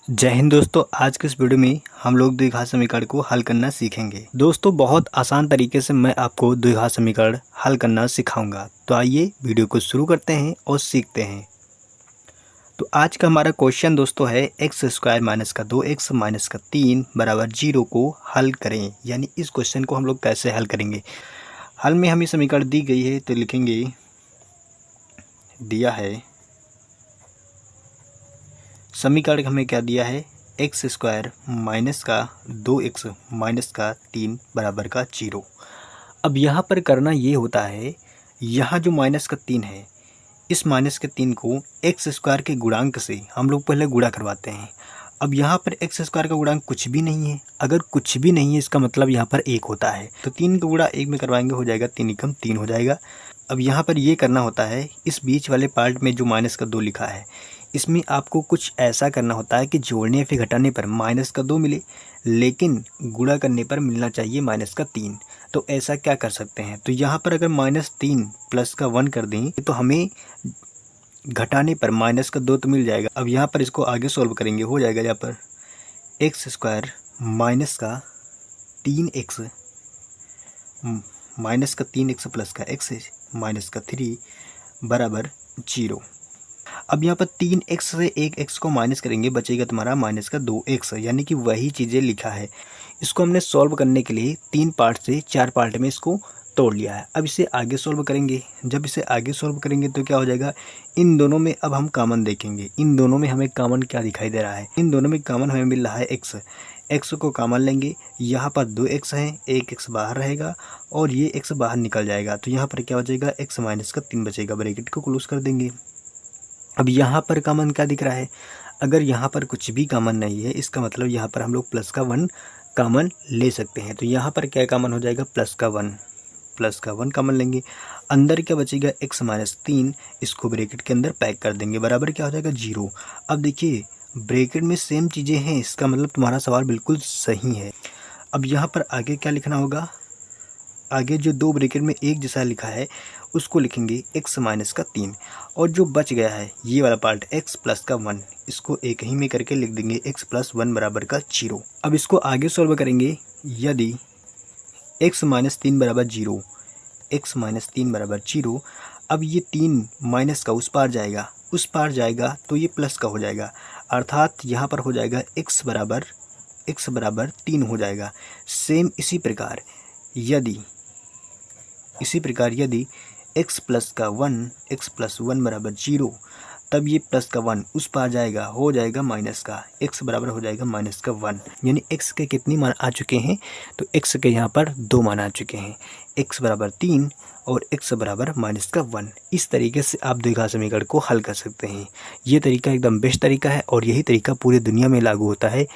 जय हिंद दोस्तों। आज के इस वीडियो में हम लोग द्विघात समीकरण को हल करना सीखेंगे। दोस्तों बहुत आसान तरीके से मैं आपको द्विघात समीकरण हल करना सिखाऊंगा। तो आइए वीडियो को शुरू करते हैं और सीखते हैं। तो आज का हमारा क्वेश्चन दोस्तों है एक्स स्क्वायर माइनस का 2x माइनस का 3 बराबर 0 को हल करें। यानी इस क्वेश्चन को हम लोग कैसे हल करेंगे। हल में हमें समीकरण दी गई है तो लिखेंगे दिया है समीकरण हमें क्या दिया है, एक्स स्क्वायर माइनस का 2x माइनस का 3 बराबर का 0। अब यहाँ पर करना ये होता है, यहाँ जो माइनस का 3 है इस माइनस के 3 को एक्स स्क्वायर के गुणांक से हम लोग पहले गुणा करवाते हैं। अब यहाँ पर एक्स स्क्वायर का गुणांक कुछ भी नहीं है, अगर कुछ भी नहीं है इसका मतलब यहाँ पर 1 होता है। तो 3 का गुणा 1 में करवाएंगे हो जाएगा 3 एकम 3 हो जाएगा। अब यहाँ पर ये करना होता है, इस बीच वाले पार्ट में जो माइनस का 2 लिखा है इसमें आपको कुछ ऐसा करना होता है कि जोड़ने या फिर घटाने पर माइनस का 2 मिले, लेकिन गुणा करने पर मिलना चाहिए माइनस का 3। तो ऐसा क्या कर सकते हैं, तो यहाँ पर अगर -3 प्लस का 1 कर दें तो हमें घटाने पर माइनस का 2 तो मिल जाएगा। अब यहाँ पर इसको आगे सॉल्व करेंगे हो जाएगा यहाँ पर एक्स स्क्वायर माइनस का 3x माइनस का 3x प्लस का x माइनस का 3 बराबर 0। अब यहाँ पर 3x से 1x को माइनस करेंगे, बचेगा तुम्हारा माइनस का 2x, यानी कि वही चीज़ें लिखा है। इसको हमने सॉल्व करने के लिए 3 पार्ट से 4 पार्ट में इसको तोड़ लिया है। अब इसे आगे सॉल्व करेंगे, जब इसे आगे सॉल्व करेंगे तो क्या हो जाएगा, इन दोनों में अब हम कॉमन देखेंगे। इन दोनों में हमें कॉमन क्या दिखाई दे रहा है, इन दोनों में कॉमन हमें मिल रहा है x को कॉमन लेंगे। यहाँ पर 2x है, 1x बाहर रहेगा और ये x बाहर निकल जाएगा। तो यहाँ पर क्या हो जाएगा, x माइनस का 3 बचेगा। ब्रैकेट को क्लोज कर देंगे। अब यहाँ पर कॉमन क्या दिख रहा है, अगर यहाँ पर कुछ भी कॉमन नहीं है इसका मतलब यहाँ पर हम लोग प्लस का 1 कॉमन ले सकते हैं। तो यहाँ पर क्या कॉमन हो जाएगा, प्लस का 1 कॉमन लेंगे। अंदर क्या बचेगा, x माइनस 3, इसको ब्रैकेट के अंदर पैक कर देंगे, बराबर क्या हो जाएगा 0। अब देखिए ब्रैकेट में सेम चीज़ें हैं, इसका मतलब तुम्हारा सवाल बिल्कुल सही है। अब यहाँ पर आगे क्या लिखना होगा, आगे जो 2 ब्रैकेट में एक जैसा लिखा है उसको लिखेंगे x माइनस का 3, और जो बच गया है ये वाला पार्ट x प्लस का 1, इसको एक ही में करके लिख देंगे x प्लस 1 बराबर का 0। अब इसको आगे सॉल्व करेंगे, यदि x माइनस 3 बराबर 0, x माइनस 3 बराबर 0, अब ये 3 माइनस का उस पार जाएगा तो ये प्लस का हो जाएगा, अर्थात यहाँ पर हो जाएगा x बराबर 3 हो जाएगा। सेम इसी प्रकार यदि x प्लस 1 बराबर 0, तब ये प्लस का 1 उस पार जाएगा हो जाएगा माइनस का, x बराबर हो जाएगा माइनस का 1। यानी x के कितनी मान आ चुके हैं, तो x के यहाँ पर 2 मान आ चुके हैं, x बराबर 3 और x बराबर माइनस का 1। इस तरीके से आप द्विघात समीकरण को हल कर सकते हैं। ये तरीका एकदम बेस्ट तरीका है और यही तरीका पूरी दुनिया में लागू होता है।